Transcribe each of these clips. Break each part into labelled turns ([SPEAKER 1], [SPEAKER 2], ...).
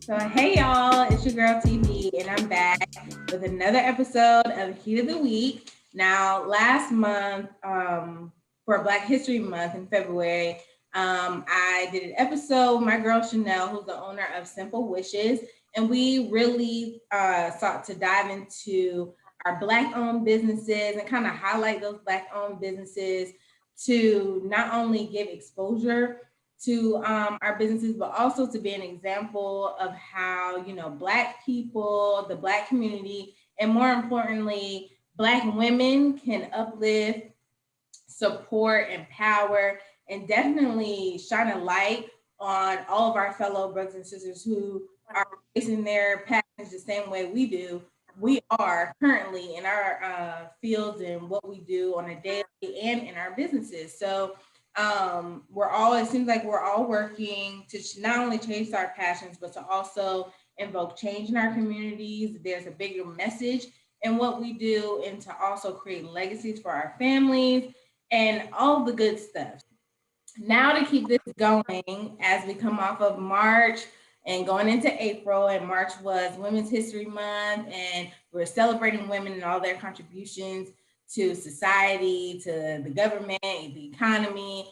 [SPEAKER 1] So hey y'all, it's your girl TV, and I'm back with another episode of Heat of the Week. Now, last month, for Black History Month in February, I did an episode with my girl Chanel, who's the owner of Simple Wishes, and we really sought to dive into our Black-owned businesses and kind of highlight those Black-owned businesses to not only give exposure to our businesses, but also to be an example of how, Black people, the Black community, and more importantly, Black women can uplift, support, empower, and definitely shine a light on all of our fellow brothers and sisters who are facing their passions the same way we do. We are currently in our fields and what we do on a daily and in our businesses. So it seems like we're all working to not only chase our passions, but to also invoke change in our communities. There's a bigger message in what we do, and to also create legacies for our families and all the good stuff. Now, to keep this going as we come off of March and going into April, and March was Women's History Month, and we're celebrating women and all their contributions to society, to the government, the economy,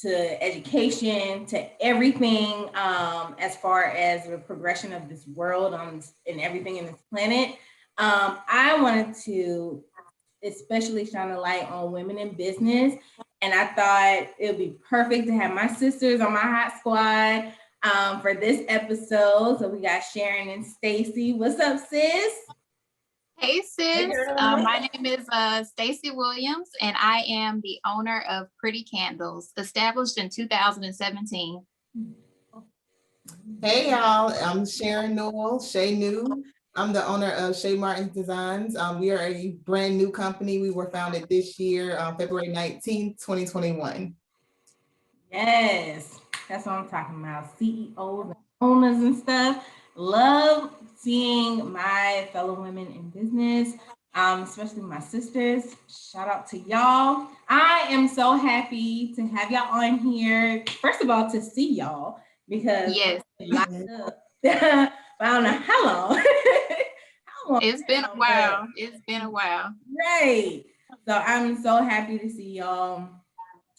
[SPEAKER 1] to education, to everything as far as the progression of this world and everything in this planet. I wanted to especially shine a light on women in business, and I thought it would be perfect to have my sisters on my hot squad for this episode. So we got Sharon and Stacy. What's up, sis?
[SPEAKER 2] Hey sis, my name is Stacy Williams, and I am the owner of Pretty Kandles, established in 2017.
[SPEAKER 3] Hey y'all, I'm Sharon Newell, Shay New. I'm the owner of Shay Martin's Designs. We are a brand new company. We were founded this year, February 19th, 2021.
[SPEAKER 1] Yes, that's what I'm talking about. CEOs and owners and stuff. Love seeing my fellow women in business, especially my sisters. Shout out to y'all. I am so happy to have y'all on here. First of all, to see y'all, because
[SPEAKER 2] yes,
[SPEAKER 1] locked up. But I don't know how long.
[SPEAKER 2] It's been a while. It's been a while.
[SPEAKER 1] Right. So I'm so happy to see y'all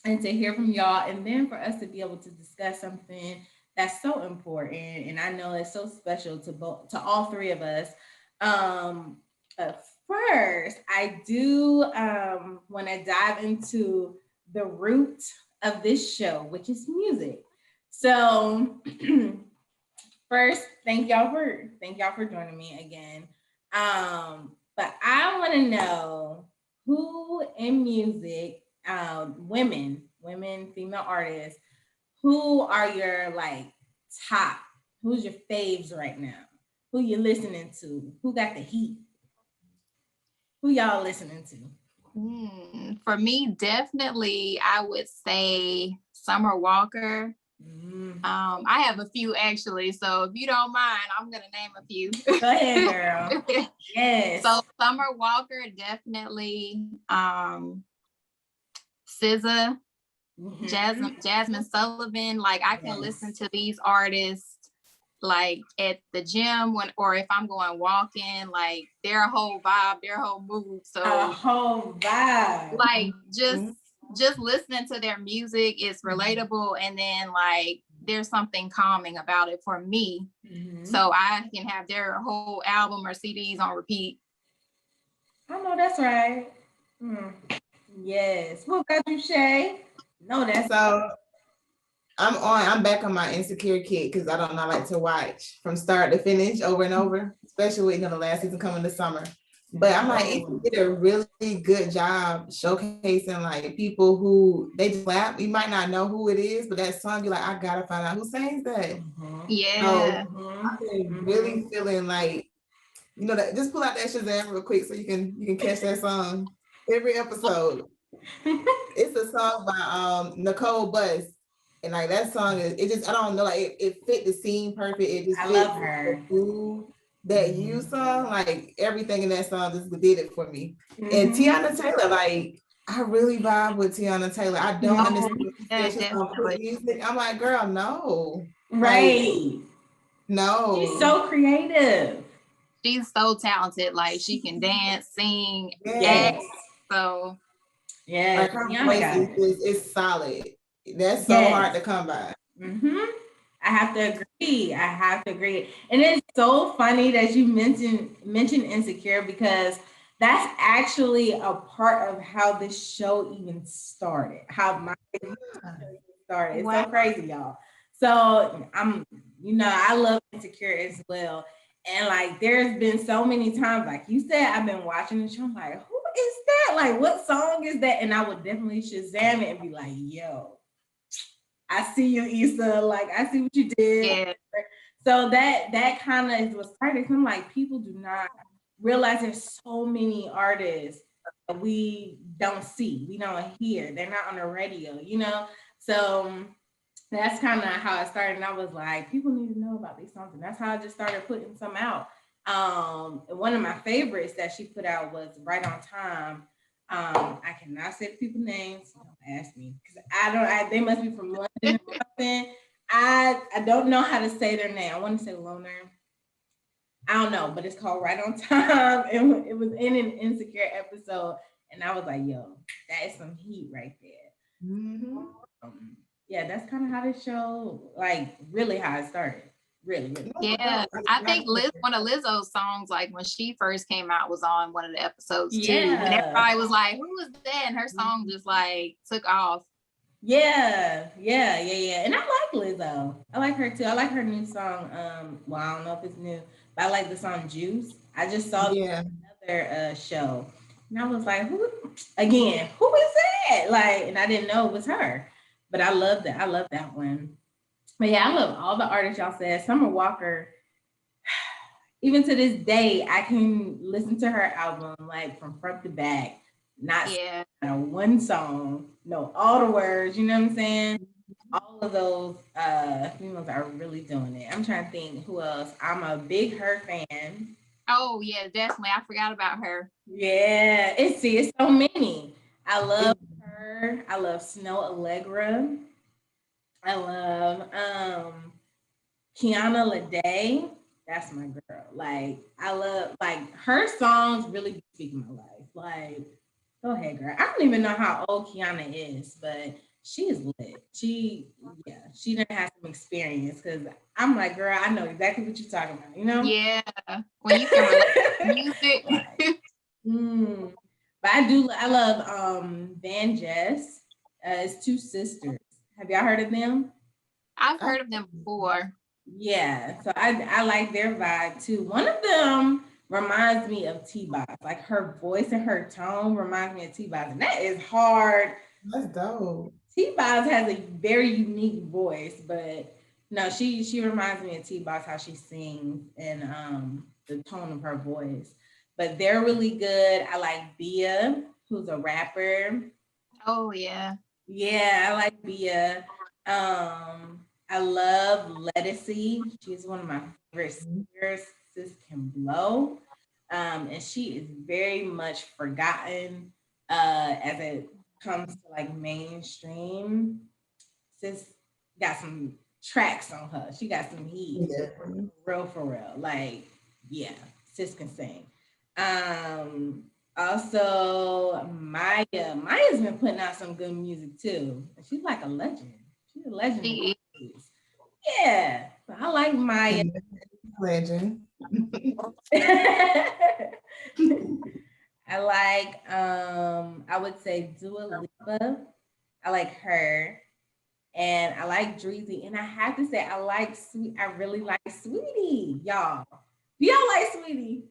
[SPEAKER 1] and to hear from y'all, and then for us to be able to discuss something that's so important, and I know it's so special to all three of us. First, I do want to dive into the root of this show, which is music. So first, thank y'all for joining me again. But I want to know who in music, women, female artists, who are your top? Who's your faves right now? Who you listening to? Who got the heat? Who y'all listening to?
[SPEAKER 2] For me, definitely, I would say Summer Walker. I have a few actually, so if you don't mind, I'm gonna name a few.
[SPEAKER 1] Go ahead, girl. Yes.
[SPEAKER 2] So Summer Walker, definitely. SZA, Jasmine Sullivan. Like I can listen to these artists like at the gym or if I'm going walking, like their whole vibe, their whole mood. So
[SPEAKER 1] a whole vibe.
[SPEAKER 2] Like just listening to their music is relatable, and then like there's something calming about it for me. So I can have their whole album or CDs on repeat.
[SPEAKER 1] I know that's right. Yes. What about you, Shay? No, that's
[SPEAKER 3] so. I'm back on my Insecure kick because I like to watch from start to finish over and over, especially with the last season coming this summer. But I'm like, it did a really good job showcasing like people who they just rap. You might not know who it is, but that song you're like, I gotta find out who sings that.
[SPEAKER 2] Yeah.
[SPEAKER 3] So I've been really feeling like, that just pull out that Shazam real quick so you can catch that song every episode. It's a song by Nicole Buss. And like that song I don't know, like it fit the scene perfect. It just
[SPEAKER 1] I love her.
[SPEAKER 3] That you song, like everything in that song just did it for me. And Tiana Taylor, like I really vibe with Tiana Taylor. I don't understand what she
[SPEAKER 2] Yeah,
[SPEAKER 3] said. She's on quick
[SPEAKER 2] definitely.
[SPEAKER 3] music. I'm like, girl, no. Like,
[SPEAKER 1] Right. She's
[SPEAKER 3] no.
[SPEAKER 1] so creative.
[SPEAKER 2] She's so talented. Like she can dance, sing, act.
[SPEAKER 3] Yes.
[SPEAKER 1] Yes.
[SPEAKER 2] So
[SPEAKER 1] Yes.
[SPEAKER 3] Like her
[SPEAKER 1] Tiana
[SPEAKER 3] voice
[SPEAKER 1] got
[SPEAKER 3] is
[SPEAKER 1] it.
[SPEAKER 3] just it's solid. That's so hard
[SPEAKER 1] Yes.
[SPEAKER 3] to come by.
[SPEAKER 1] Mm-hmm. I have to agree. I have to agree. And it's so funny that you mentioned Insecure because that's actually a part of how this show even started. How my show even started. It's so
[SPEAKER 2] wow.
[SPEAKER 1] crazy, y'all. So I love Insecure as well. And like there's been so many times, like you said, I've been watching the show. I'm like, who is that? Like, what song is that? And I would definitely Shazam it and be like, yo, I see you, Issa. Like, I see what you did.
[SPEAKER 2] Yeah.
[SPEAKER 1] So that kind of is what started. I'm like, people do not realize there's so many artists that we don't see, we don't hear. They're not on the radio. So that's kind of how it started. And I was like, people need to know about these songs. And that's how I just started putting some out. And one of my favorites that she put out was Right on Time. I cannot say the people's names. Don't ask me because I don't. They must be from London or something. I don't know how to say their name. I want to say Loner. I don't know, but it's called Right on Time. And it was in an Insecure episode, and I was like, "Yo, that is some heat right there."
[SPEAKER 3] Mhm.
[SPEAKER 1] Yeah, that's kind of how this show, like, really how it started. Really, really.
[SPEAKER 3] No, for
[SPEAKER 2] Yeah.
[SPEAKER 3] sure.
[SPEAKER 2] I
[SPEAKER 3] Like,
[SPEAKER 2] think one of Lizzo's songs, like when she first came out, was on one of the episodes too. And
[SPEAKER 1] Yeah.
[SPEAKER 2] everybody was like, who is that? And her song just like took off.
[SPEAKER 1] Yeah. And I like Lizzo. I like her too. I like her new song. Well, I don't know if it's new, but I like the song Juice. I just saw
[SPEAKER 3] yeah.
[SPEAKER 1] another show. And I was like, who again, who is that? Like, and I didn't know it was her. But I love that. I love that one. But yeah, I love all the artists y'all said. Summer Walker, even to this day, I can listen to her album like from front to back, not
[SPEAKER 2] Yeah.
[SPEAKER 1] one song, know all the words, you know what I'm saying? All of those females are really doing it. I'm trying to think who else. I'm a big Her fan.
[SPEAKER 2] Oh yeah, definitely. I forgot about her.
[SPEAKER 1] Yeah, it's so many. I love her. I love Snow Allegra. I love Kiana Lede. That's my girl. Like I love like her songs really speak my life. Like, go ahead, girl. I don't even know how old Kiana is, but she is lit. She done have some experience because I'm like, girl, I know exactly what you're talking about, you know?
[SPEAKER 2] Yeah. When you can relate to music.
[SPEAKER 1] Mm. But I love Van Jess. It's two sisters. Have y'all heard of them?
[SPEAKER 2] I've heard of them before.
[SPEAKER 1] Yeah, so I like their vibe too. One of them reminds me of T-Boz. Like her voice and her tone reminds me of T-Boz, and that is hard.
[SPEAKER 3] That's dope.
[SPEAKER 1] T-Boz has a very unique voice, but no, she reminds me of T-Boz how she sings and the tone of her voice. But they're really good. I like Bia, who's a rapper.
[SPEAKER 2] Oh yeah.
[SPEAKER 1] Yeah, I like Bia. I love Lettucey. She's one of my favorite singers. Sis can blow. And she is very much forgotten as it comes to like mainstream. Sis got some tracks on her. She got some heat.
[SPEAKER 3] Yeah.
[SPEAKER 1] For real. Like, yeah, sis can sing. Um, Also Maya's been putting out some good music too. She's like a legend. She's a legend.
[SPEAKER 2] She
[SPEAKER 1] Yeah. So I like Maya.
[SPEAKER 3] Legend.
[SPEAKER 1] I like I would say Dua Lipa. I like her. And I like Dreezy. And I have to say I really like Sweetie, y'all. Do y'all like Sweetie?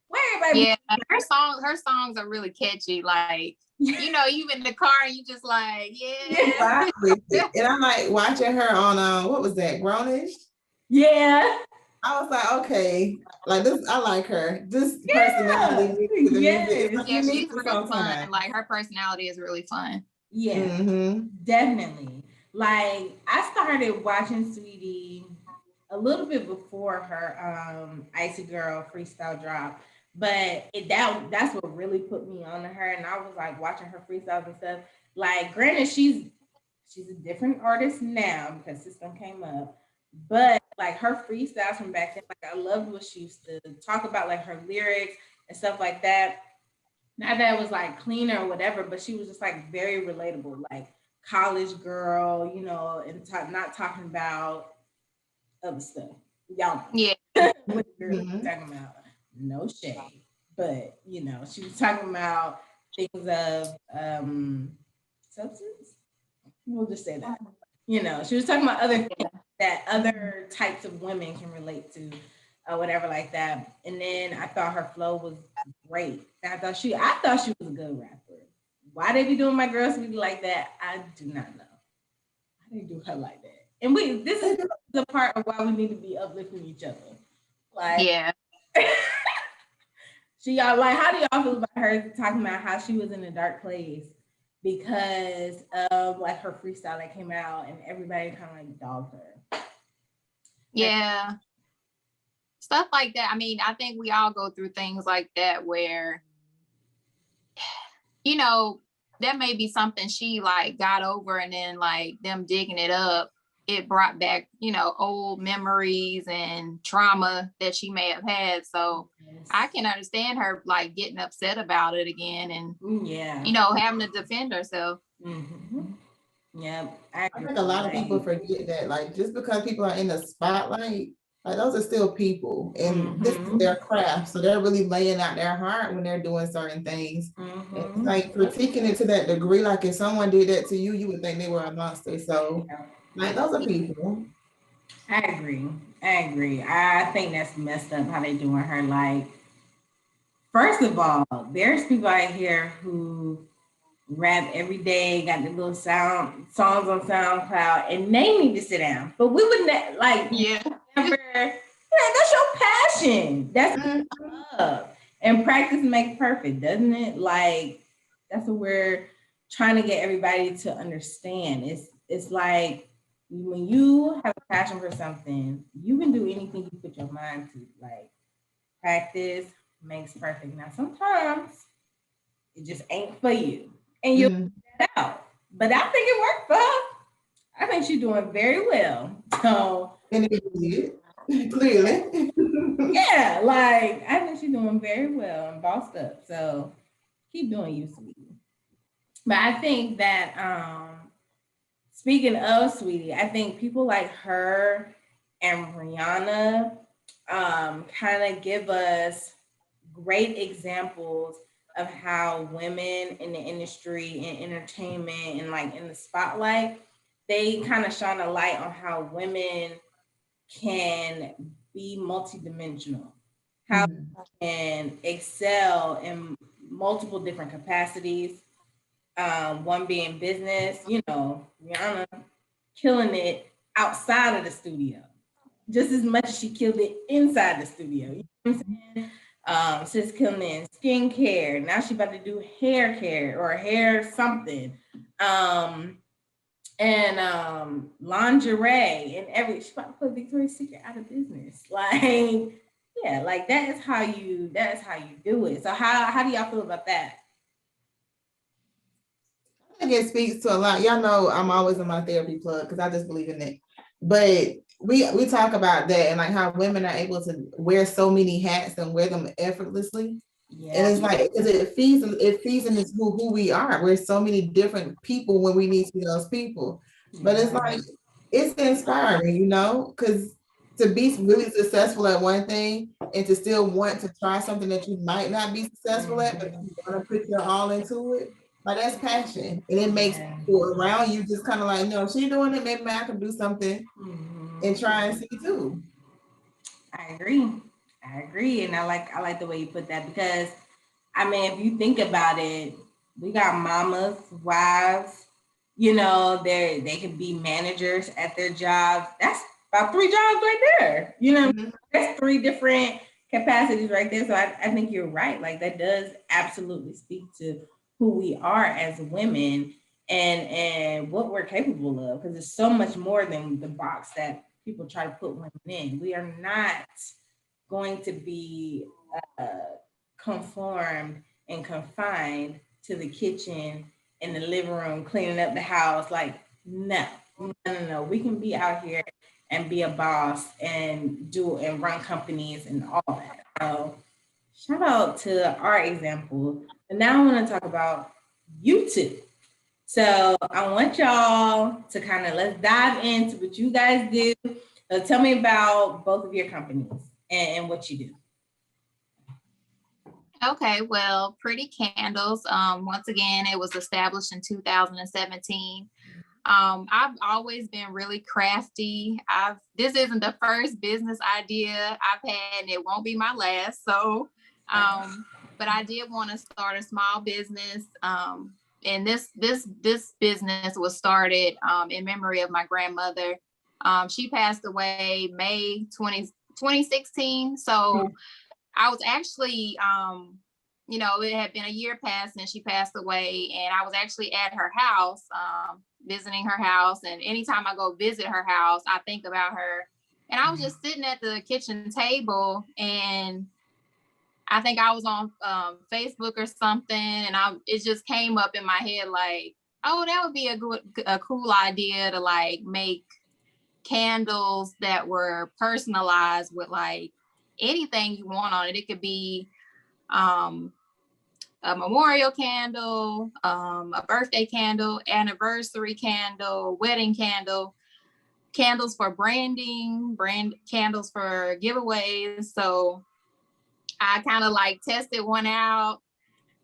[SPEAKER 1] Where everybody
[SPEAKER 2] Yeah, her songs are really catchy. Like, you in the car and you just like, yeah.
[SPEAKER 3] And I'm like watching her on what was that, Grownish?
[SPEAKER 1] Yeah.
[SPEAKER 3] I was like, okay, like this, I like her. This
[SPEAKER 1] Yeah.
[SPEAKER 3] personality with the music is
[SPEAKER 1] Yes.
[SPEAKER 3] like
[SPEAKER 2] Yeah,
[SPEAKER 3] unique
[SPEAKER 2] she's
[SPEAKER 3] for
[SPEAKER 2] real
[SPEAKER 3] some
[SPEAKER 2] fun.
[SPEAKER 3] time.
[SPEAKER 2] Like her personality is really fun.
[SPEAKER 1] Yeah.
[SPEAKER 3] Mm-hmm.
[SPEAKER 1] Definitely. Like I started watching Sweetie a little bit before her Icy Girl freestyle drop. But that's what really put me on to her. And I was like watching her freestyles and stuff. Like, granted, she's a different artist now because System came up. But like her freestyles from back then, like I loved what she used to talk about, like her lyrics and stuff like that. Not that it was like cleaner or whatever, but she was just like very relatable, like college girl, and not talking about other stuff. Y'all
[SPEAKER 2] Yeah.
[SPEAKER 1] know what you're
[SPEAKER 3] Mhm.
[SPEAKER 1] talking about. No shade, but she was talking about things of substance. We'll just say that. She was talking about other things that other types of women can relate to, or whatever like that. And then I thought her flow was great. I thought she was a good rapper. Why they be doing my girl Sweetie like that? I do not know. Why they do her like that? And this is the part of why we need to be uplifting each other. Like,
[SPEAKER 2] Yeah.
[SPEAKER 1] y'all like, how do y'all feel about her talking about how she was in a dark place because of like her freestyle that came out and everybody kind of like dogged her?
[SPEAKER 2] Yeah. Stuff like that. I mean, I think we all go through things like that where, that may be something she like got over, and then like them digging it up, it brought back, old memories and trauma that she may have had. So I can understand her like getting upset about it again and,
[SPEAKER 1] Yeah.
[SPEAKER 2] having to defend herself.
[SPEAKER 1] Mm-hmm. Yeah.
[SPEAKER 3] I think a lot of people forget that, like, just because people are in the spotlight, like those are still people, and this is their craft. So they're really laying out their heart when they're doing certain things. And like critiquing it to that degree, like if someone did that to you, you would think they were a monster. So like those are people.
[SPEAKER 1] I agree. I think that's messed up how they doing her. Like, first of all, there's people out here who rap every day, got the little songs on SoundCloud, and they need to sit down. But we would
[SPEAKER 2] Yeah.
[SPEAKER 1] never. That's your passion. That's love. And practice makes perfect, doesn't it? Like, that's what we're trying to get everybody to understand. It's like when you have a passion for something, you can do anything you put your mind to. Like, practice makes perfect. Now sometimes it just ain't for you, and you'll
[SPEAKER 3] Mhm.
[SPEAKER 1] get out. But I think it worked for her. I think she's doing very well. So
[SPEAKER 3] And it did, clearly.
[SPEAKER 1] yeah, like I think she's doing very well and bossed up. So keep doing you, sweetie. But I think that speaking of Sweetie, I think people like her and Rihanna kind of give us great examples of how women in the industry and entertainment and like in the spotlight, they kind of shine a light on how women can be multidimensional, how
[SPEAKER 3] Mhm.
[SPEAKER 1] can excel in multiple different capacities. One being business, Rihanna killing it outside of the studio just as much as she killed it inside the studio. You know what I'm saying? Sis killing it in skincare. Now she about to do hair care or hair something. And lingerie and she about to put Victoria's Secret out of business. Like, yeah, like that is how you do it. So how do y'all feel about that?
[SPEAKER 3] I think it speaks to a lot. Y'all know I'm always in my therapy plug because I just believe in it. But we talk about that and like how women are able to wear so many hats and wear them effortlessly.
[SPEAKER 1] Yeah.
[SPEAKER 3] And it's like because it feeds into who we are. We're so many different people when we need to be those people. But it's like it's inspiring, because to be really successful at one thing and to still want to try something that you might not be successful at, but you want to put your all into it, like that's passion. And it makes people around you just kind of like, no, she doing it, maybe I can do something and try and see too.
[SPEAKER 1] I agree. And I like the way you put that because I mean, if you think about it, we got mamas, wives, they can be managers at their jobs. That's about 3 jobs right there. That's 3 different capacities right there. So I think you're right. Like that does absolutely speak to who we are as women and what we're capable of because it's so much more than the box that people try to put women in. We are not going to be conformed and confined to the kitchen and the living room, cleaning up the house. Like, no, no, no, no. We can be out here and be a boss and do and run companies and all that. So shout out to our example. And now I want to talk about you two. So I want y'all to kind of let's dive into what you guys do. Tell me about both of your companies and what you do.
[SPEAKER 2] Okay, well, Pretty Candles. Once again, it was established in 2017. I've always been really crafty. This isn't the first business idea I've had, and it won't be my last. So, but I did want to start a small business. And this business was started in memory of my grandmother. She passed away May 2016. So I was actually, it had been a year past and she passed away, and I was actually at her house, visiting her house. And anytime I go visit her house, I think about her. And I was just sitting at the kitchen table, and I think I was on Facebook or something, and it just came up in my head like, oh, that would be a cool idea to like make candles that were personalized with like anything you want on it. It could be a memorial candle, a birthday candle, anniversary candle, wedding candle, candles for brand candles for giveaways. So I kind of like tested one out.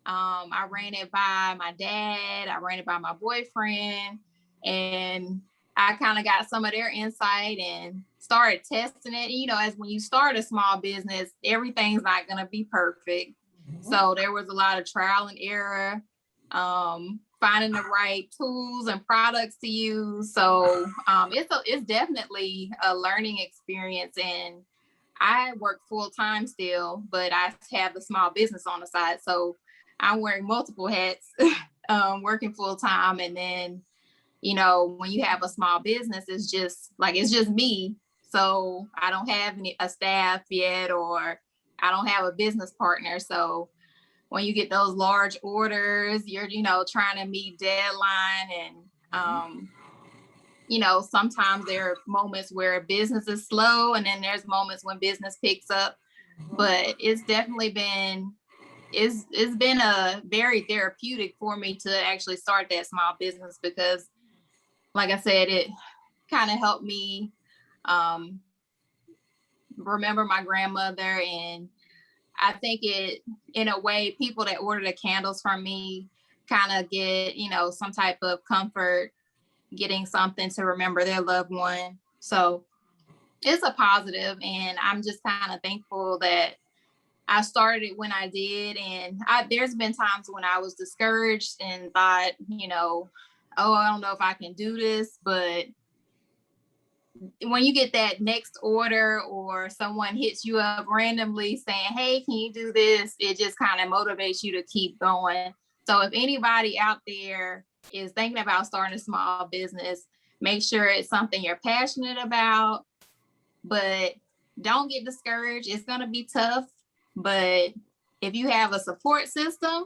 [SPEAKER 2] I ran it by my dad. I ran it by my boyfriend, and I kind of got some of their insight and started testing it. As when you start a small business, everything's not going to be perfect. So there was a lot of trial and error, finding the right tools and products to use. So it's definitely a learning experience. And I work full time still, but I have the small business on the side. So I'm wearing multiple hats, working full time. And then, when you have a small business, it's just me. So I don't have a staff yet, or I don't have a business partner. So when you get those large orders, you're, trying to meet deadline. And, sometimes there are moments where business is slow, and then there's moments when business picks up. But it's definitely been a very therapeutic for me to actually start that small business, because like I said, it kind of helped me remember my grandmother. And I think it, in a way, people that order the candles from me kind of get, some type of comfort, getting something to remember their loved one. So it's a positive, and I'm just kind of thankful that I started it when I did. And there's been times when I was discouraged and thought, oh, I don't know if I can do this. But when you get that next order, or someone hits you up randomly saying, hey, can you do this? It just kind of motivates you to keep going. So if anybody out there is thinking about starting a small business, make sure it's something you're passionate about, but don't get discouraged. It's going to be tough, but if you have a support system,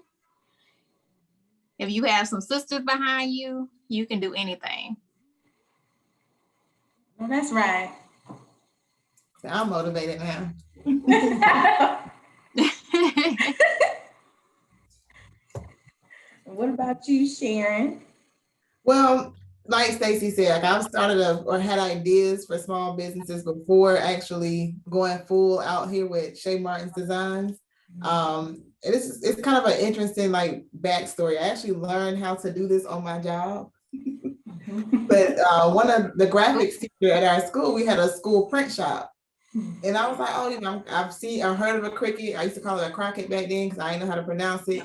[SPEAKER 2] if you have some sisters behind you, you can do anything.
[SPEAKER 1] Well, that's right.
[SPEAKER 3] So I'm motivated now.
[SPEAKER 1] What about you, Sharon?
[SPEAKER 3] Well, like Stacy said, like I've started or had ideas for small businesses before actually going full out here with Shay Martin's Designs. It's kind of an interesting like backstory. I actually learned how to do this on my job. But one of the graphics teacher at our school, we had a school print shop. And I was like, oh, I've heard of a cricket. I used to call it a crockett back then because I didn't know how to pronounce it.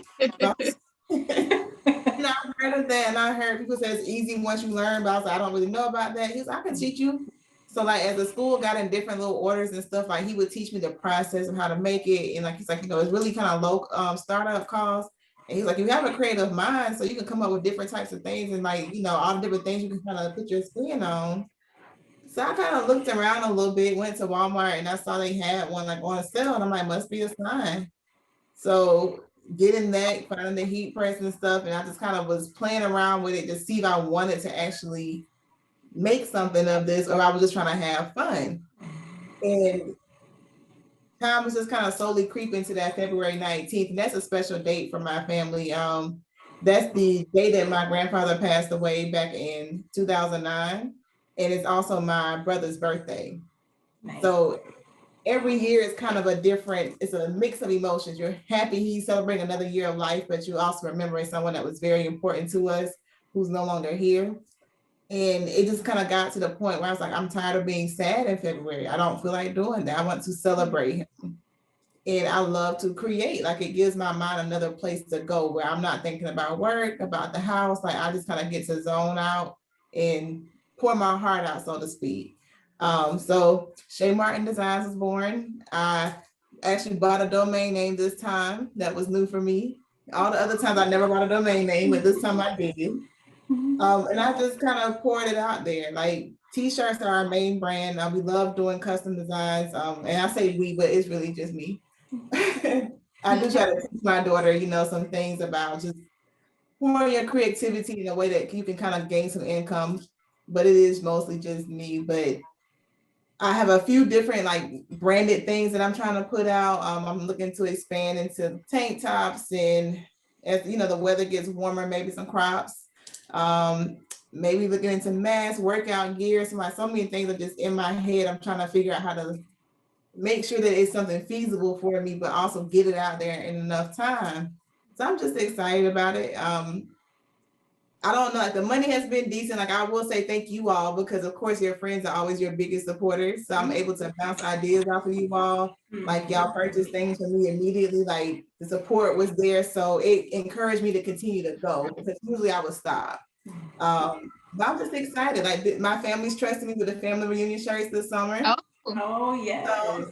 [SPEAKER 3] And I heard of that, and I heard people say it's easy once you learn, but I was like, I don't really know about that. He's like, I can teach you. So like as the school got in different little orders and stuff, like he would teach me the process of how to make it. And like he's like, it's really kind of low startup cost. And he's like, you have a creative mind, so you can come up with different types of things, and like, all the different things you can kind of put your spin on. So I kind of looked around a little bit, went to Walmart, and I saw they had one like on sale, and I'm like, must be a sign. So getting that, finding the heat press and stuff, and I just kind of was playing around with it to see if I wanted to actually make something of this or I was just trying to have fun. And time was just kind of slowly creeping to that February 19th. And that's a special date for my family. That's the day that my grandfather passed away back in 2009. And it's also my brother's birthday.
[SPEAKER 1] Nice.
[SPEAKER 3] So every year is kind of it's a mix of emotions. You're happy he's celebrating another year of life, but you also remembering someone that was very important to us who's no longer here. And it just kind of got to the point where I was like, I'm tired of being sad in February. I don't feel like doing that. I want to celebrate him. And I love to create. Like it gives my mind another place to go where I'm not thinking about work, about the house. Like I just kind of get to zone out and pour my heart out, so to speak. So Shay Martin Designs was born. I actually bought a domain name this time. That was new for me. All the other times I never bought a domain name, but this time I did. And I just kind of poured it out there. Like t-shirts are our main brand. We love doing custom designs. And I say we, but it's really just me. I do try to teach my daughter, some things about just pouring your creativity in a way that you can kind of gain some income, but it is mostly just me. But I have a few different like branded things that I'm trying to put out. I'm looking to expand into tank tops, and as the weather gets warmer, maybe some crops. Maybe looking into masks, workout gear. So many things are just in my head. I'm trying to figure out how to make sure that it's something feasible for me, but also get it out there in enough time. So I'm just excited about it. I don't know, like the money has been decent. Like I will say thank you all, because of course your friends are always your biggest supporters. So I'm able to bounce ideas off of you all. Like y'all purchase things for me immediately. Like the support was there. So it encouraged me to continue to go, because usually I would stop. But I'm just excited. Like my family's trusting me with the family reunion shirts this summer.
[SPEAKER 1] Oh yes.
[SPEAKER 3] So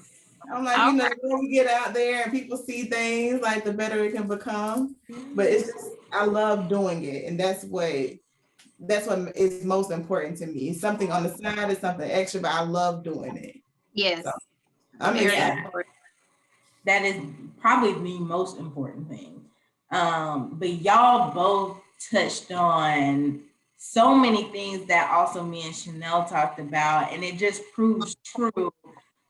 [SPEAKER 3] I'm like, the more we get out there and people see things, like the better it can become. But it's just, I love doing it. And that's what is most important to me. It's something on the side, it's something extra, but I love doing it.
[SPEAKER 2] Yes.
[SPEAKER 3] So, I'm excited.
[SPEAKER 1] That is probably the most important thing. But y'all both touched on so many things that also me and Chanel talked about, and it just proves true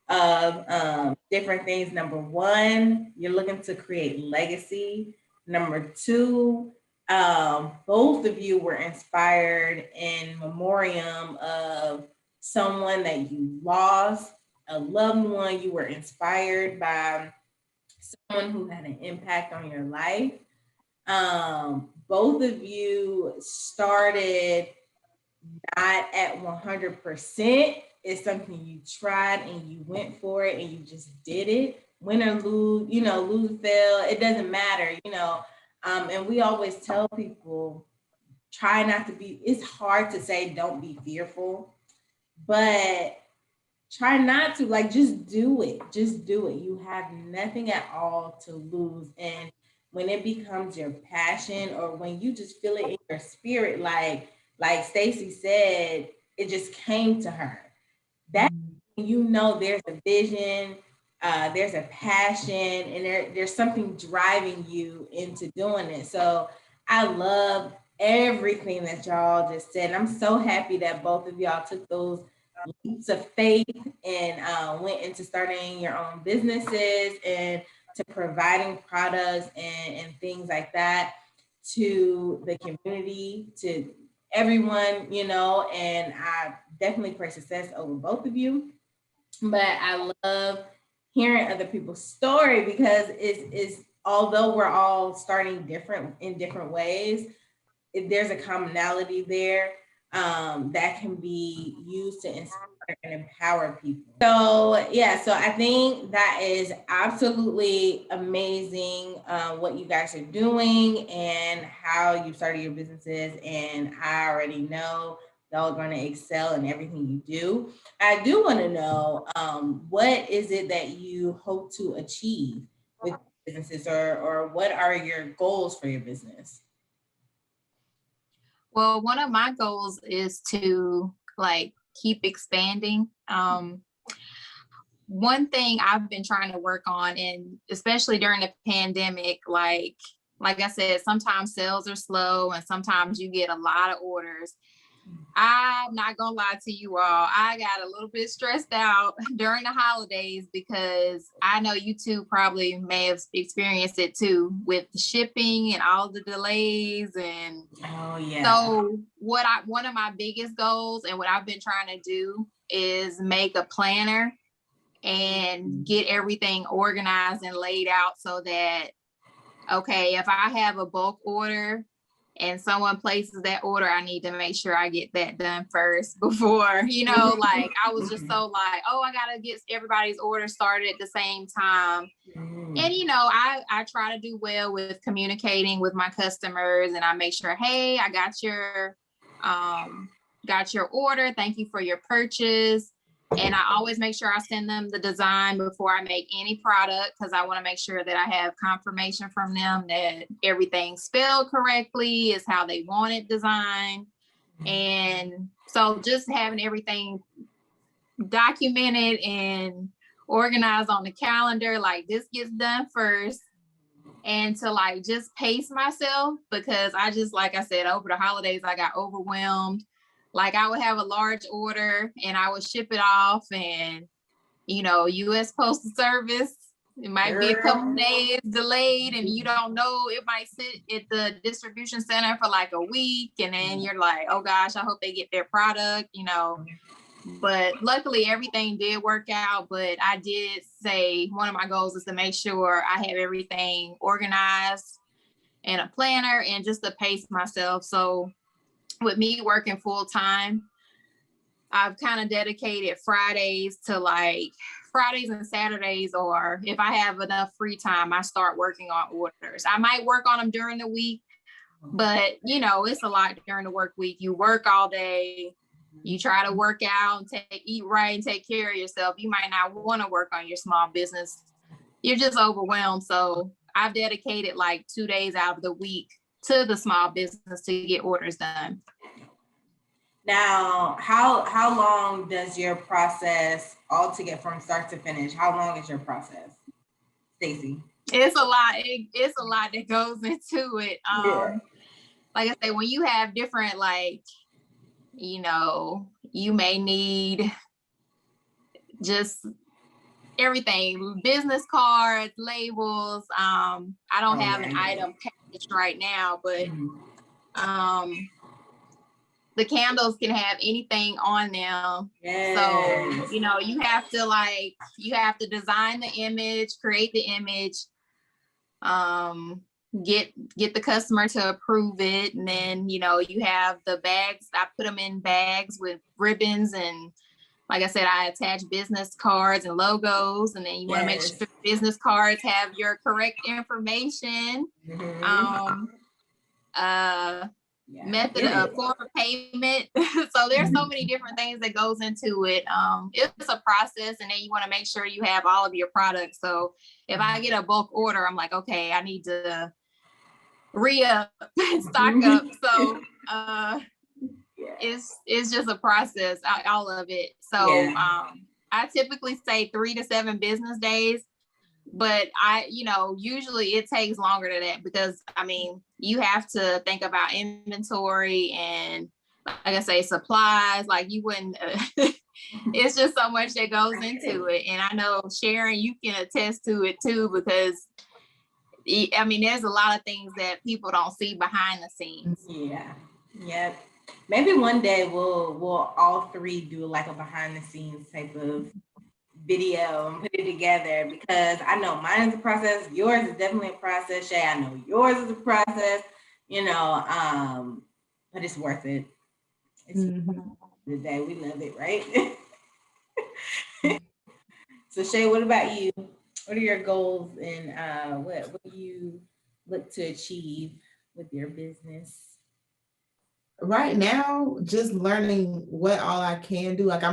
[SPEAKER 1] of different things. Number one, you're looking to create legacy. Number two, both of you were inspired in memoriam of someone that you lost, a loved one. You were inspired by someone who had an impact on your life. Both of you started not at 100%. It's something you tried and you went for it and you just did it. Win or lose, lose, fail, it doesn't matter, and we always tell people, try not to be, it's hard to say don't be fearful, but try not to, like, just do it. Just do it. You have nothing at all to lose. And when it becomes your passion, or when you just feel it in your spirit, like Stacy said, it just came to her. That there's a vision, there's a passion, and there's something driving you into doing it. So I love everything that y'all just said. And I'm so happy that both of y'all took those leaps of faith and went into starting your own businesses and to providing products and things like that to the community, to everyone, and I definitely pray success over both of you. But I love hearing other people's story, because it's although we're all starting different in different ways, there's a commonality there that can be used to inspire and empower people. So I think that is absolutely amazing what you guys are doing and how you started your businesses. And I already know y'all are going to excel in everything you do. I do want to know, what is it that you hope to achieve with businesses, or what are your goals for your business?
[SPEAKER 2] Well, one of my goals is to keep expanding. one thing I've been trying to work on, and especially during the pandemic, like I said, sometimes sales are slow and sometimes you get a lot of orders. I'm not gonna lie to you all, I got a little bit stressed out during the holidays because I know you two probably may have experienced it too with the shipping and all the delays. And
[SPEAKER 1] oh yeah.
[SPEAKER 2] So one of my biggest goals and what I've been trying to do is make a planner and get everything organized and laid out so that, okay, if I have a bulk order and someone places that order, I need to make sure I get that done first before, like I was just so like, oh, I gotta get everybody's order started at the same time. And, I try to do well with communicating with my customers, and I make sure, hey, I got your order. Thank you for your purchase. And I always make sure I send them the design before I make any product, because I want to make sure that I have confirmation from them that everything's spelled correctly, is how they want it designed. And so just having everything documented and organized on the calendar, like this gets done first, and to like just pace myself, because I just, like I said, over the holidays, I got overwhelmed. Like I would have a large order and I would ship it off, and US Postal Service, it might be a couple days delayed, and you don't know, it might sit at the distribution center for like a week, and then you're like, oh gosh, I hope they get their product, But luckily everything did work out. But I did say one of my goals is to make sure I have everything organized in a planner and just to pace myself. So with me working full time, I've kind of dedicated Fridays and Saturdays, or if I have enough free time, I start working on orders. I might work on them during the week, but it's a lot during the work week. You work all day, you try to work out and eat right and take care of yourself. You might not want to work on your small business. You're just overwhelmed. So I've dedicated like 2 days out of the week to the small business to get orders done.
[SPEAKER 1] Now, how long does your process altogether from start to finish? How long is your process, Stacy?
[SPEAKER 2] It's a lot. It's a lot that goes into it. Like I say, when you have different, you may need just everything, business cards, labels. I don't have an item packaged right now, but the candles can have anything on them. Yes. So, you have to design the image, create the image, get the customer to approve it. And then, you have the bags. I put them in bags with ribbons, and like I said, I attach business cards and logos, and then you want to make sure business cards have your correct information. Method of form of payment. So there's so many different things that goes into it. It's a process, and then you want to make sure you have all of your products. So if I get a bulk order, I'm like, okay, I need to re-up and stock up. So it's just a process, all of it. So I typically say 3 to 7 business days. But usually it takes longer than that, because you have to think about inventory and, like I say, supplies. Like you wouldn't, it's just so much that goes into it. And I know, Sharon, you can attest to it too, because there's a lot of things that people don't see behind the scenes.
[SPEAKER 1] Yeah. Maybe one day we'll all three do like a behind the scenes type of video and put it together, because I know mine is a process, yours is definitely a process, Shay, I know yours is a process, but it's worth it. It's the day, we love it, right? So Shay, what about you? What are your goals, and what do you look to achieve with your business?
[SPEAKER 3] Right now, just learning what all I can do. Like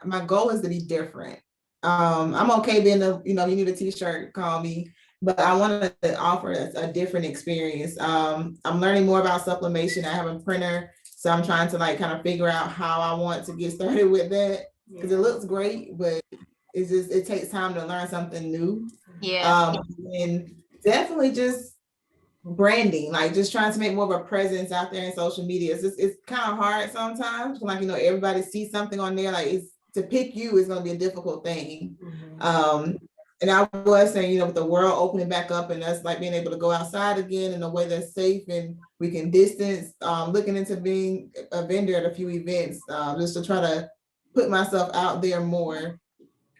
[SPEAKER 3] my goal is to be different. I'm okay being you need a t-shirt, call me, but I want to offer a different experience. I'm learning more about sublimation. I have a printer, so I'm trying to kind of figure out how I want to get started with that, because it looks great, but It's just, it takes time to learn something new.
[SPEAKER 2] Yeah.
[SPEAKER 3] And definitely just branding, like just trying to make more of a presence out there in social media. It's kind of hard sometimes. Like, you know, everybody sees something on there, like it's to pick you is going to be a difficult thing. And I was saying, you know, with the world opening back up and us like being able to go outside again in a way that's safe and we can distance, looking into being a vendor at a few events, just to try to put myself out there more.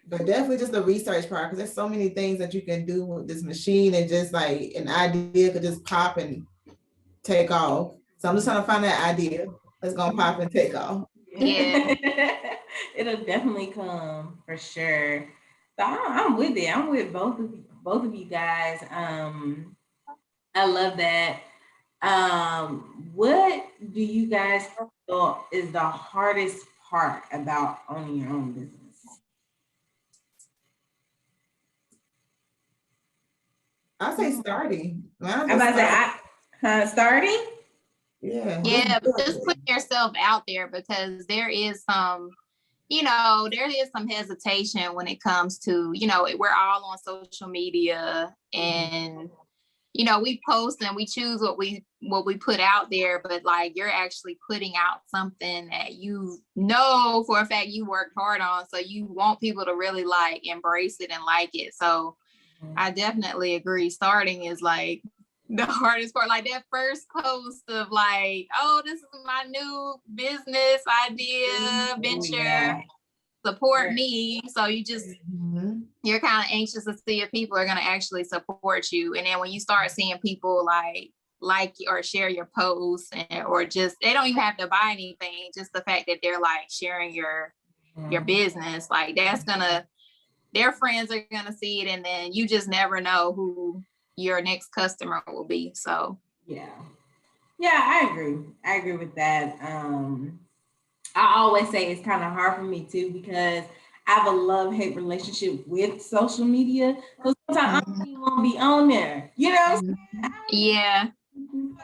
[SPEAKER 3] But definitely just the research part, because there's so many things that you can do with this machine, and just like an idea could just pop and take off. So I'm just trying to find that idea that's gonna pop and take off.
[SPEAKER 2] Yeah.
[SPEAKER 1] It'll definitely come for sure. So I'm with it. I'm with both of you guys. I love that. What do you guys feel is the hardest part about owning your own business?
[SPEAKER 3] I say starting.
[SPEAKER 1] I'm about to say, starting?
[SPEAKER 3] Yeah.
[SPEAKER 2] Yeah, but just putting yourself out there, because there is some, you know, there is some hesitation when it comes to, you know, we're all on social media and, you know, we post and we choose what we put out there, but like you're actually putting out something that you know for a fact you worked hard on. So you want people to really like embrace it and like it. So I definitely agree. Starting is like the hardest part. Like that first post of like, oh, this is my new business idea, venture, support me. So you just, you're kind of anxious to see if people are going to actually support you. And then when you start seeing people like or share your posts, or just, they don't even have to buy anything, just the fact that they're like sharing your business, like that's gonna, their friends are gonna see it, and then you just never know who your next customer will be. So
[SPEAKER 1] yeah, I agree with that. I always say it's kind of hard for me too, because I have a love-hate relationship with social media. So sometimes I don't even want to be on there. You know what I'm saying?
[SPEAKER 2] yeah.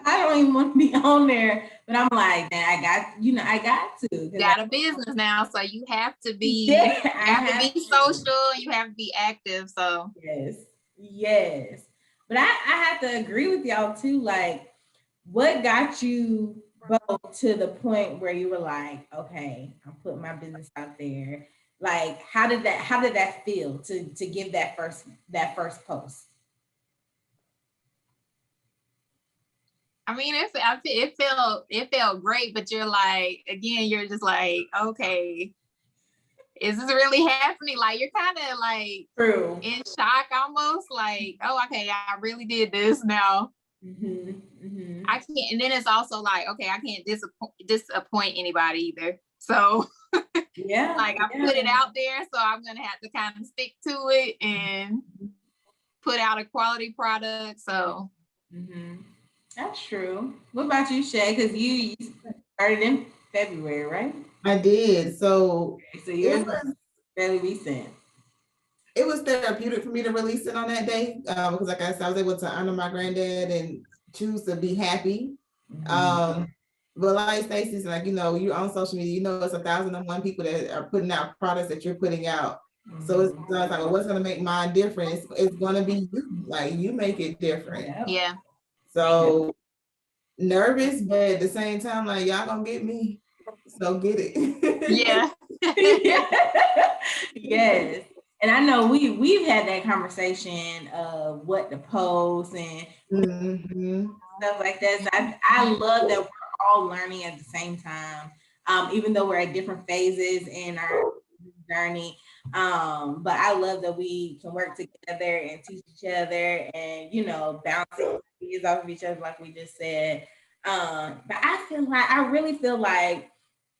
[SPEAKER 1] I don't even want to be on there, but I'm like, man, I got to.
[SPEAKER 2] Got a business now, so you have to be,
[SPEAKER 1] Yeah,
[SPEAKER 2] you have to be social, you have to be active. So
[SPEAKER 1] yes. But I have to agree with y'all too. Like, what got you both to the point where you were like, okay, I'm putting my business out there? Like, how did that feel to give that first post?
[SPEAKER 2] I mean, it felt great, but you're like, again, you're just like, okay, is this really happening? Like you're kind of like
[SPEAKER 1] True.
[SPEAKER 2] in shock almost, like, oh, okay, I really did this now. I can't, and then it's also like, okay, I can't disappoint anybody either. So
[SPEAKER 1] yeah,
[SPEAKER 2] like I put it out there, so I'm gonna have to kind of stick to it and put out a quality product. So
[SPEAKER 1] that's true. What about you, Shay? Because you started in February, right?
[SPEAKER 3] I did. So
[SPEAKER 1] yours was fairly recent.
[SPEAKER 3] It was therapeutic for me to release it on that day, because like I said, I was able to honor my granddad and choose to be happy. But like Stacy's, like, you know, you're on social media, you know, it's 1,001 people that are putting out products that you're putting out. So it's like, well, what's going to make mine different? It's going to be you. Like, you make it different.
[SPEAKER 2] Yeah.
[SPEAKER 3] So nervous, but at the same time, like, y'all gonna get me, so get it.
[SPEAKER 2] Yeah.
[SPEAKER 1] Yes. And I know we've had that conversation of what to post and stuff like that. So I love that we're all learning at the same time, even though we're at different phases in our journey. But I love that we can work together and teach each other, and you know, bounce ideas off of each other, like we just said. But I really feel like,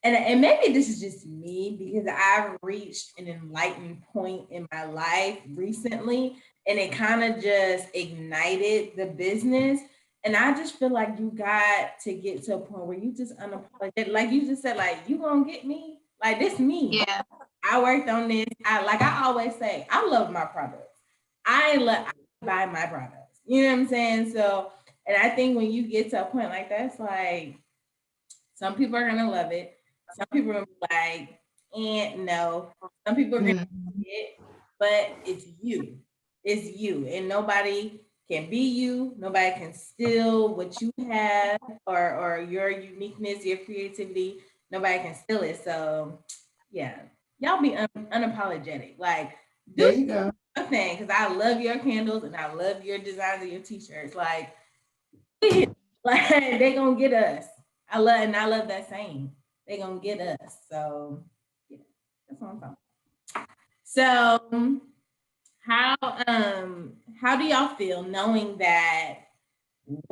[SPEAKER 1] and maybe this is just me, because I've reached an enlightened point in my life recently, and it kind of just ignited the business. And I just feel like you got to get to a point where you just unapologetic, like you just said, like, you gonna get me, like, this me.
[SPEAKER 2] Yeah.
[SPEAKER 1] I worked on this. I always say, I love my products. I buy my products. You know what I'm saying? So, and I think when you get to a point like that, it's like, some people are gonna love it. Some people are gonna be can't. No, some people are gonna see it, but it's you. It's you, and nobody can be you. Nobody can steal what you have or your uniqueness, your creativity. Nobody can steal it. So, yeah, y'all be unapologetic. Like,
[SPEAKER 3] There
[SPEAKER 1] do
[SPEAKER 3] you go.
[SPEAKER 1] your thing because I love your candles and I love your designs of your t-shirts. Like, like they gonna get us. I love that saying. They gonna get us. So yeah, that's what I'm talking. So how how do y'all feel knowing that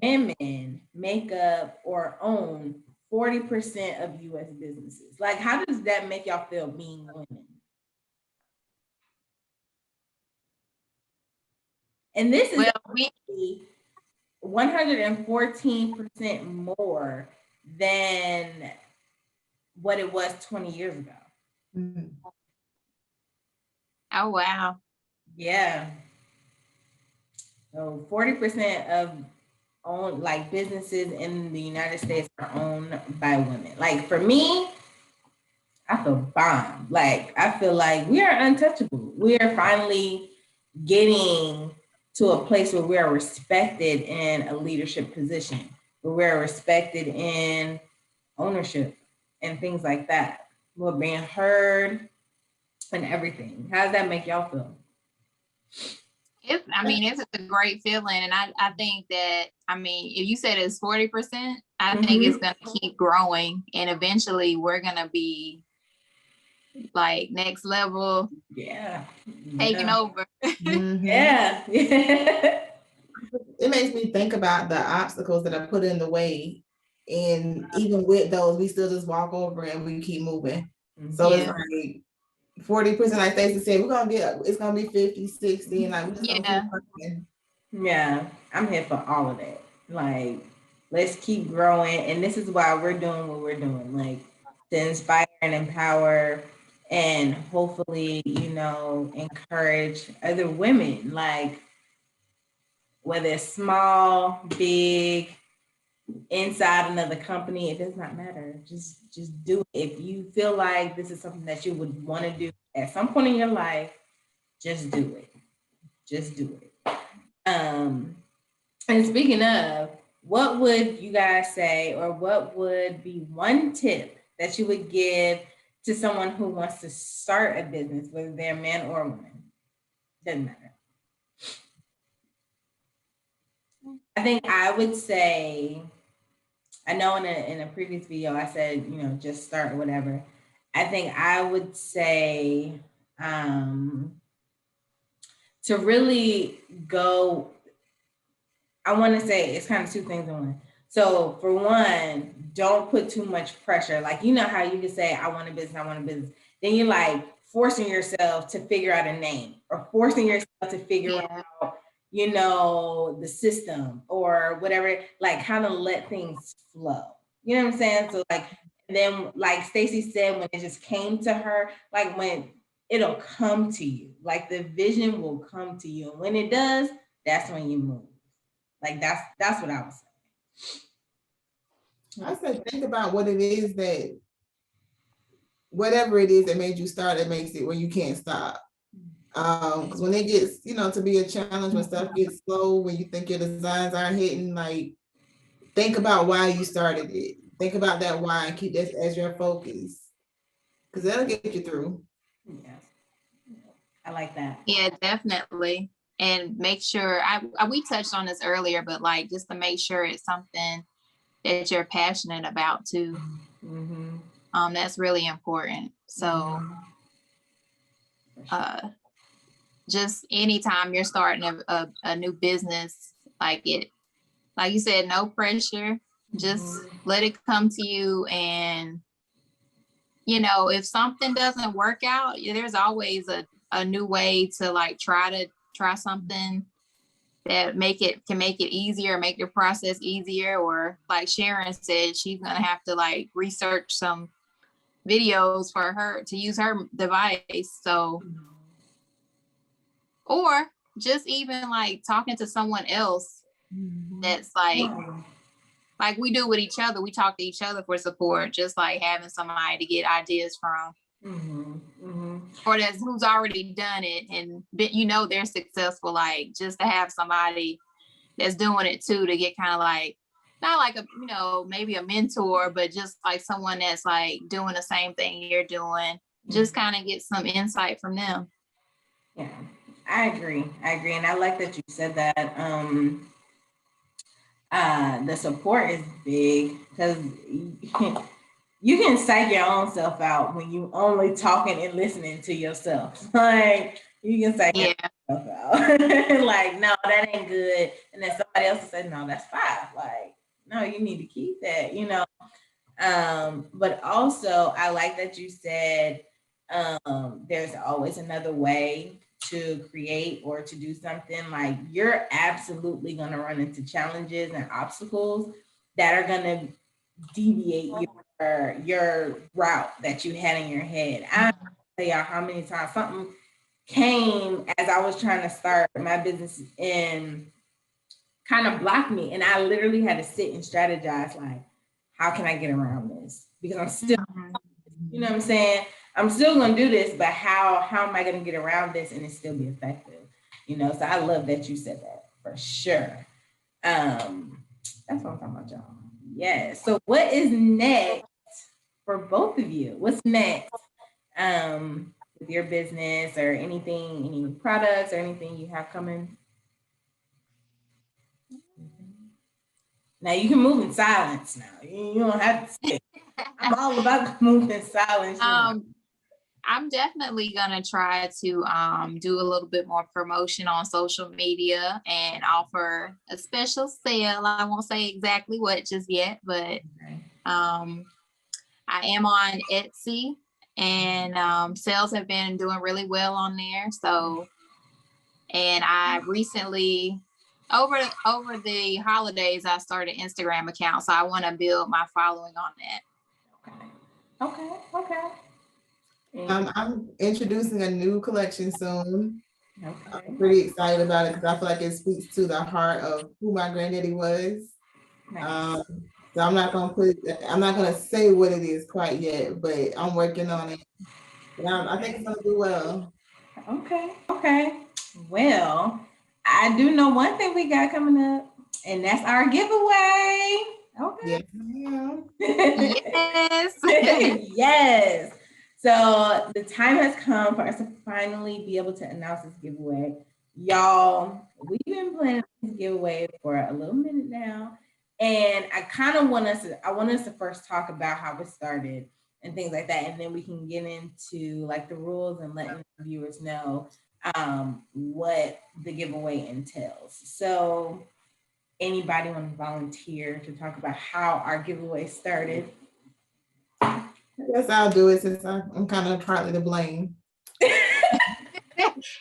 [SPEAKER 1] women make up or own 40% of US businesses? Like how does that make y'all feel being women? And this is
[SPEAKER 2] Well, we
[SPEAKER 1] 114% more than what it was 20 years ago.
[SPEAKER 3] Mhm.
[SPEAKER 2] oh wow.
[SPEAKER 1] Yeah. So 40% of own like businesses in the United States are owned by women. Like for me, I feel bomb. Like I feel like we are untouchable. We are finally getting to a place where we are respected in a leadership position, where we're respected in ownership and things like that. We're being heard and everything. How does that make y'all feel?
[SPEAKER 2] It's a great feeling. And I think that, if you said it's 40%, I think
[SPEAKER 1] Mhm.
[SPEAKER 2] it's going to keep growing. And eventually we're going to be like next level,
[SPEAKER 1] Yeah.
[SPEAKER 2] taking
[SPEAKER 1] Yeah.
[SPEAKER 2] over.
[SPEAKER 3] Mhm.
[SPEAKER 1] Yeah.
[SPEAKER 3] It makes me think about the obstacles that are put in the way. And even with those, we still just walk over and we keep moving. So it's
[SPEAKER 2] Yeah.
[SPEAKER 3] like 40%, like Stacey said, it's gonna be 50, 60, and like we're just gonna
[SPEAKER 2] Yeah.
[SPEAKER 3] keep working.
[SPEAKER 1] Yeah. I'm here for all of that. Like, let's keep growing. And this is why we're doing what we're doing. Like to inspire and empower and hopefully, encourage other women. Like whether it's small, big, inside another company, it does not matter. Just do it. If you feel like this is something that you would want to do at some point in your life, just do it. Just do it. And speaking of, what would you guys say, or what would be one tip that you would give to someone who wants to start a business, whether they're a man or a woman? Doesn't matter. I think I would say, I know in a previous video I said, just start whatever. I think I would say to really go, I want to say it's kind of two things in one. So for one, don't put too much pressure. Like, how you can say, I want a business, I want a business. Then you're like forcing yourself to figure out a name or forcing yourself to figure out, the system or whatever, like kind of let things flow. You know what I'm saying? So like, then like Stacy said, when it just came to her, like when it'll come to you, like the vision will come to you. And when it does, that's when you move. Like that's what I was saying.
[SPEAKER 3] I said, think about what it is that, whatever it is that made you start, it makes it where you can't stop. Because when it gets, to be a challenge, when stuff gets slow, when you think your designs aren't hitting, like, think about why you started it. Think about that why and keep that as your focus. Because that'll get you through.
[SPEAKER 1] Yes. I like that.
[SPEAKER 2] Yeah, definitely. And make sure we touched on this earlier, but like just to make sure it's something that you're passionate about too.
[SPEAKER 1] Mm-hmm.
[SPEAKER 2] That's really important. So just anytime you're starting a new business, like you said, no pressure, just let it come to you. And if something doesn't work out, there's always a new way to like try something that can make it easier, make your process easier. Or like Sharon said, she's gonna have to like research some videos for her to use her device. So, or just even like talking to someone else that's like we do with each other. We talk to each other for support, just like having somebody to get ideas from. or who's already done it and they're successful. Like just to have somebody that's doing it too, to get kind of like, not like a, maybe a mentor, but just like someone that's like doing the same thing you're doing, just kind of get some insight from them.
[SPEAKER 1] Yeah, I agree. And I like that you said that. The support is big because you can psych your own self out when you only talking and listening to yourself. Like you can psych yourself out. Like, no, that ain't good. And then somebody else will say, no, that's fine. Like, no, you need to keep that, But also I like that you said there's always another way to create or to do something. Like you're absolutely going to run into challenges and obstacles that are going to deviate your route that you had in your head. I don't tell y'all how many times something came as I was trying to start my business and kind of blocked me. And I literally had to sit and strategize, like, how can I get around this? Because I'm still, you know what I'm saying? I'm still gonna do this, but how am I gonna get around this and it still be effective? So I love that you said that for sure. That's what I'm talking about, y'all. Yes. So what is next for both of you? What's next with your business or anything, any products or anything you have coming? Now you can move in silence now. You don't have to say. I'm all about moving in silence.
[SPEAKER 2] I'm definitely gonna try to do a little bit more promotion on social media and offer a special sale. I won't say exactly what just yet, but I am on Etsy and sales have been doing really well on there. So, and I recently over the holidays I started an Instagram account, so I want to build my following on that.
[SPEAKER 1] Okay.
[SPEAKER 3] I'm introducing a new collection soon.
[SPEAKER 1] Okay.
[SPEAKER 3] I'm pretty excited about it because I feel like it speaks to the heart of who my granddaddy was. Nice. So I'm not gonna say what it is quite yet, but I'm working on it. I think it's gonna do well.
[SPEAKER 1] Okay. Well, I do know one thing we got coming up, and that's our giveaway. Okay.
[SPEAKER 2] Yes.
[SPEAKER 1] Yes. So the time has come for us to finally be able to announce this giveaway. Y'all, we've been planning this giveaway for a little minute now. And I want us to first talk about how it started and things like that. And then we can get into like the rules and letting the viewers know what the giveaway entails. So anybody want to volunteer to talk about how our giveaway started?
[SPEAKER 3] I guess I'll do it since I'm kind of partly to blame.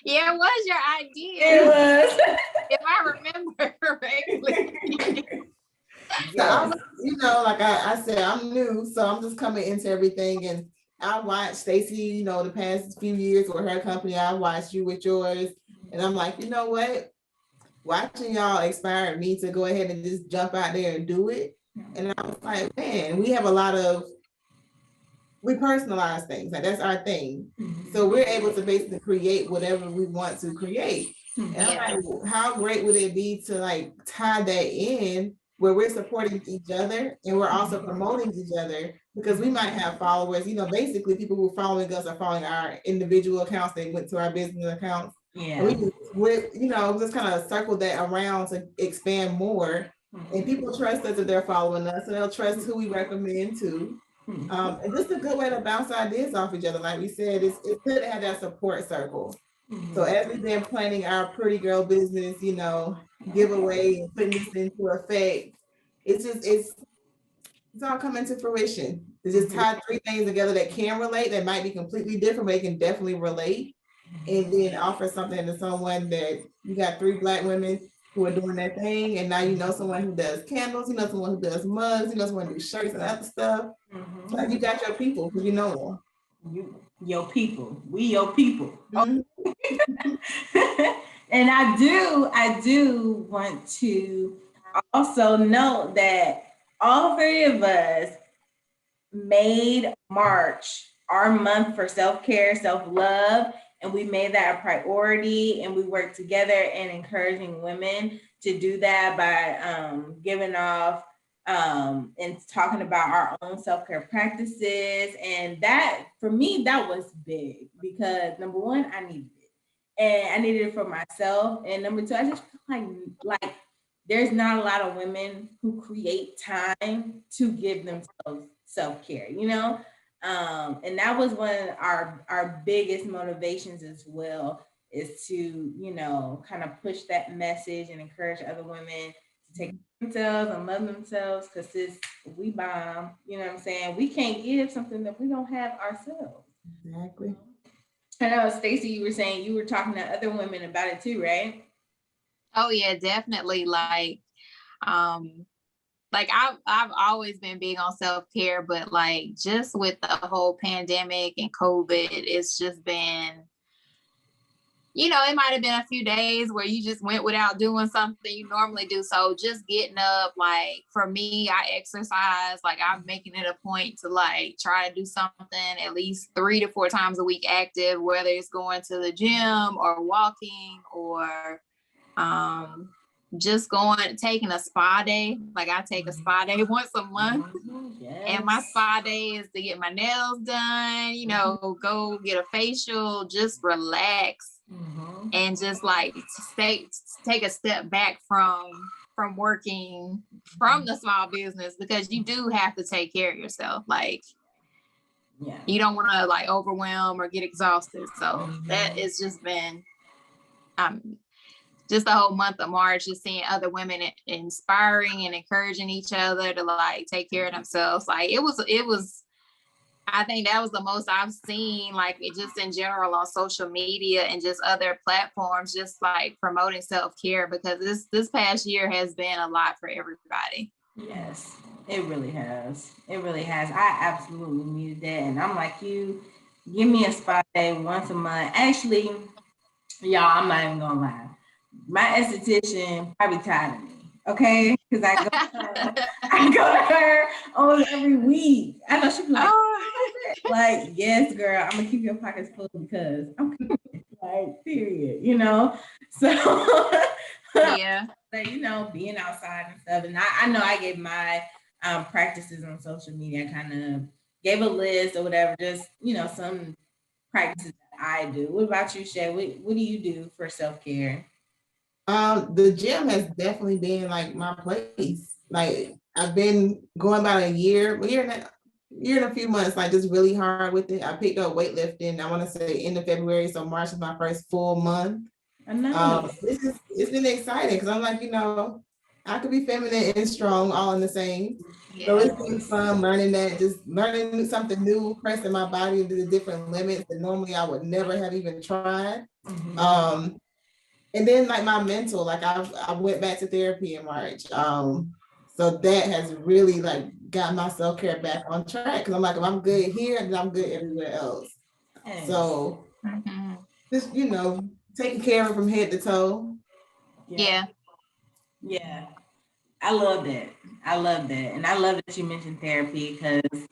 [SPEAKER 2] Yeah, it was your idea.
[SPEAKER 1] It was.
[SPEAKER 2] If I remember correctly.
[SPEAKER 3] So like I said, I'm new, so I'm just coming into everything. And I watched Stacy, the past few years with her company. I watched you with yours. And I'm like, you know what? Watching y'all inspired me to go ahead and just jump out there and do it. And I was like, man, we personalize things. Like that's our thing. So we're able to basically create whatever we want to create. And I'm like, how great would it be to like tie that in where we're supporting each other and we're also promoting each other, because we might have followers, basically people who are following us are following our individual accounts. They went to our business accounts. Yeah. And we just kind of circle that around to expand more. And people trust us if they're following us, and they'll trust who we recommend to. And this is a good way to bounce ideas off each other. Like we said, it's good to have that support circle. So as we've been planning our Pretty Girl business, giveaway and putting this into effect, it's all coming to fruition. To just tie three things together that can relate, that might be completely different, but they can definitely relate, and then offer something to someone that you got 3 Black women who are doing their thing, and now someone who does candles, someone who does mugs, someone who does shirts and other stuff. So you got your people who them.
[SPEAKER 1] Your people. We your people. And I do want to also note that all 3 of us made March our month for self-care, self-love, and we made that a priority, and we worked together and encouraging women to do that by giving off and talking about our own self-care practices. And that, for me, that was big because number one, I needed it. And I needed it for myself. And number two, I just feel like there's not a lot of women who create time to give themselves self-care, you know? And that was one of our biggest motivations as well, is to, you know, kind of push that message and encourage other women to take themselves and love themselves, because we bomb, you know what I'm saying? We can't give something that we don't have ourselves.
[SPEAKER 3] Exactly.
[SPEAKER 1] I know, Stacy, you were saying you were talking to other women about it too, right?
[SPEAKER 2] Oh yeah, definitely. I've always been big on self-care, but like just with the whole pandemic and COVID, it's just been, you know, it might have been a few days where you just went without doing something you normally do. So just getting up, like for me, I exercise, like I'm making it a point to like try to do something at least 3 to 4 times a week active, whether it's going to the gym or walking or just taking a spa day. Like I take a spa day once a month. Yes. And my spa day is to get my nails done, you know, go get a facial, just relax. And just like take a step back from working from the small business, because you do have to take care of yourself. Like, yeah, you don't want to like overwhelm or get exhausted. So that has just been just the whole month of March, just seeing other women inspiring and encouraging each other to like take care of themselves. Like it was, I think that was the most I've seen, like it just in general on social media and just other platforms, just like promoting self-care, because this past year has been a lot for everybody.
[SPEAKER 1] Yes, it really has. It really has. I absolutely needed that. And I'm like you, give me a spa day once a month. Actually, y'all, I'm not even gonna lie. My esthetician probably tired of me. Okay, because I go to her almost every week. I know she'd be like, yes, girl, I'm gonna keep your pockets full because I'm like, period, you know. So yeah, but you know, being outside and stuff, and I know I gave my practices on social media. I kind of gave a list or whatever, just you know, some practices that I do. What about you, Shay? What do you do for self-care?
[SPEAKER 3] The gym has definitely been like my place. Like I've been going about a year and a few months, like just really hard with it. I picked up weightlifting, I want to say end of February, so March is my first full month. It's been exciting because I'm like, you know, I could be feminine and strong all in the same. Yes. So it's been fun learning that, just learning something new, pressing my body into the different limits that normally I would never have even tried. And then like my mental, like I went back to therapy in March. So that has really like got my self-care back on track. Cause I'm like, if I'm good here, then I'm good everywhere else. Yes. So just, you know, taking care of it from head to toe.
[SPEAKER 1] Yeah. Yeah. I love that. And I love that you mentioned therapy, because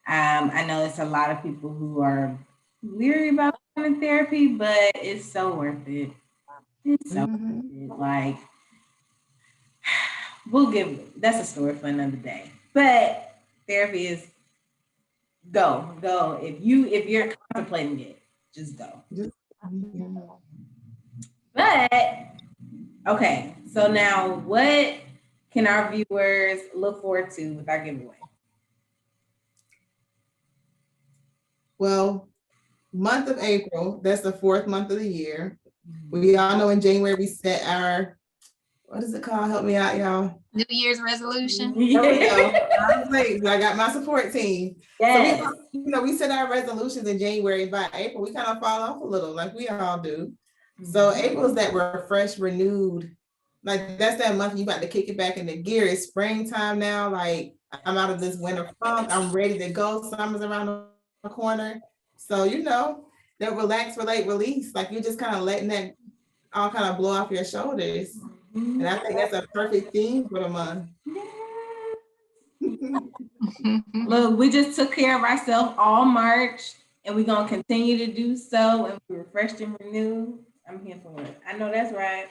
[SPEAKER 1] I know it's a lot of people who are leery about going to therapy, but it's so worth it. It's so worth it. Like, that's a story for another day. But therapy is go. If you're contemplating it, just go. But okay, so now what can our viewers look forward to with our giveaway?
[SPEAKER 3] Well, month of April, that's the 4th month of the year. We all know in January we set our, what is it called? Help me out, y'all.
[SPEAKER 2] New Year's resolution.
[SPEAKER 3] There we go. I got my support team. Yes. So we set our resolutions in January. By April, we kind of fall off a little, like we all do. So April is that we're fresh, renewed. Like that's that month you about to kick it back into gear. It's springtime now. Like I'm out of this winter funk. I'm ready to go. Summer's around the corner. So that relax, relate, release. Like you're just kind of letting that all kind of blow off your shoulders. And I think that's a perfect theme for the month.
[SPEAKER 1] Look, we just took care of ourselves all March, and we're gonna continue to do so, and we refreshed and renewed. I'm here for it. I know that's right.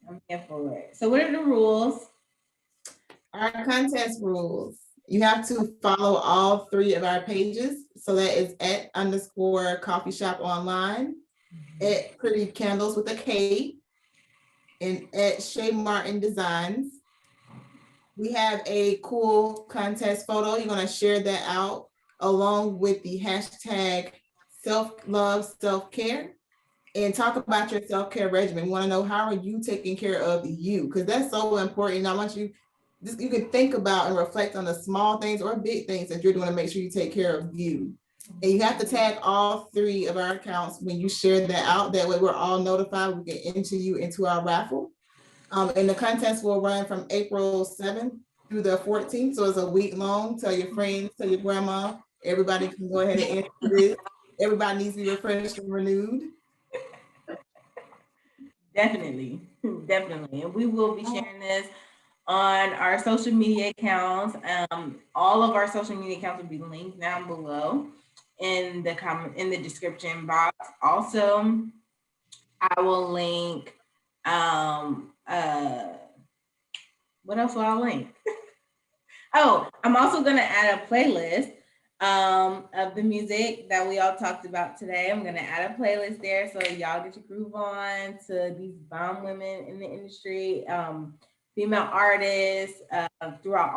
[SPEAKER 1] I'm here for it. So, what are the rules?
[SPEAKER 3] Our contest rules. You have to follow all 3 of our pages. So that is @_coffee shop online, @pretty candles with a K, and @Shay Martin Designs. We have a cool contest photo. You're gonna share that out along with the hashtag self-love, self-care, and talk about your self-care regimen. We wanna know, how are you taking care of you? Because that's so important. I want you can think about and reflect on the small things or big things that you're doing to make sure you take care of you. And you have to tag all 3 of our accounts when you share that out. That way we're all notified. We can enter you into our raffle. And the contest will run from April 7th through the 14th. So it's a week long. Tell your friends, tell your grandma, everybody can go ahead and enter this. Everybody needs to be refreshed and renewed.
[SPEAKER 1] Definitely, definitely. And we will be sharing this on our social media accounts. All of our social media accounts will be linked down below in the description box. Also, I will link what else will I link? Oh, I'm also gonna add a playlist of the music that we all talked about today. I'm gonna add a playlist there so y'all get your groove on to these bomb women in the industry, female artists throughout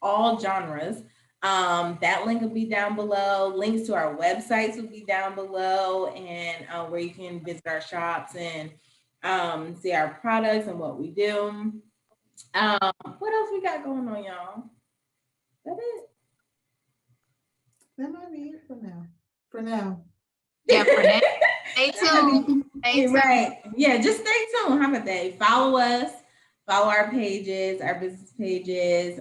[SPEAKER 1] all genres. That link will be down below. Links to our websites will be down below, and where you can visit our shops and see our products and what we do. What else we got going on, y'all? That is.
[SPEAKER 3] That might be it for now. For now.
[SPEAKER 2] Yeah, for now. Stay tuned. Stay tuned.
[SPEAKER 1] Right. Yeah, just stay tuned. How about that? Follow us, follow our pages, our business pages,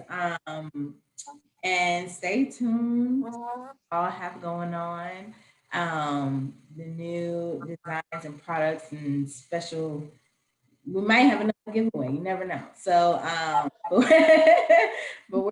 [SPEAKER 1] and stay tuned. All I have going on. The new designs and products and special. We might have another giveaway. You never know. So, but we're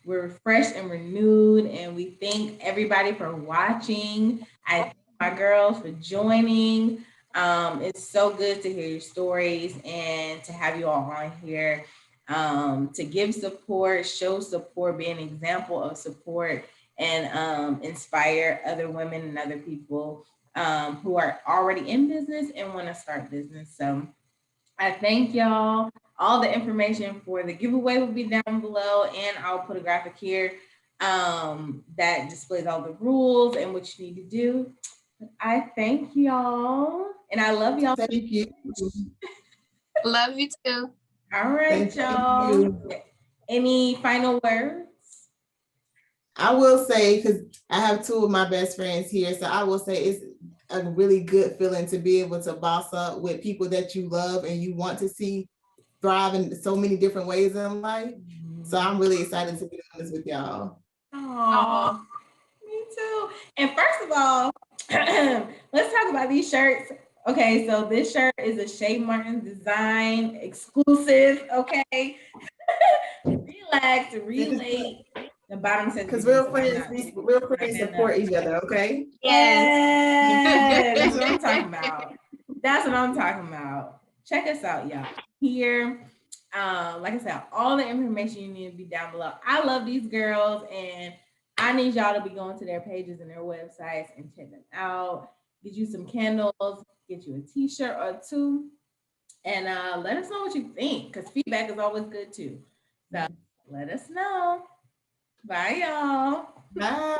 [SPEAKER 1] we're refreshed and renewed, and we thank everybody for watching. I thank my girls for joining. It's so good to hear your stories and to have you all on here to give support, show support, be an example of support, and inspire other women and other people who are already in business and want to start business. So I thank y'all. All the information for the giveaway will be down below, and I'll put a graphic here that displays all the rules and what you need to do. I thank y'all, and I love y'all.
[SPEAKER 3] Thank you.
[SPEAKER 2] Love you too.
[SPEAKER 1] All right,
[SPEAKER 3] Thank
[SPEAKER 1] y'all.
[SPEAKER 3] you.
[SPEAKER 1] Any final words?
[SPEAKER 3] I will say, because I have 2 of my best friends here, so I will say it's a really good feeling to be able to boss up with people that you love and you want to see thrive in so many different ways in life. So I'm really excited to be doing this with y'all.
[SPEAKER 1] Oh, me too. And first of all, let's talk about these shirts. Okay, so this shirt is a Shay Martin design exclusive. Okay, relax, relate. The bottom says
[SPEAKER 3] because real friends support each other. Okay.
[SPEAKER 1] Yes, that's what I'm talking about. That's what I'm talking about. Check us out, y'all. Here, like I said, all the information you need to be down below. I love these girls, and I need y'all to be going to their pages and their websites and check them out. Get you some candles, get you a t-shirt or 2, and let us know what you think, because feedback is always good too. So let us know. Bye, y'all.
[SPEAKER 3] Bye.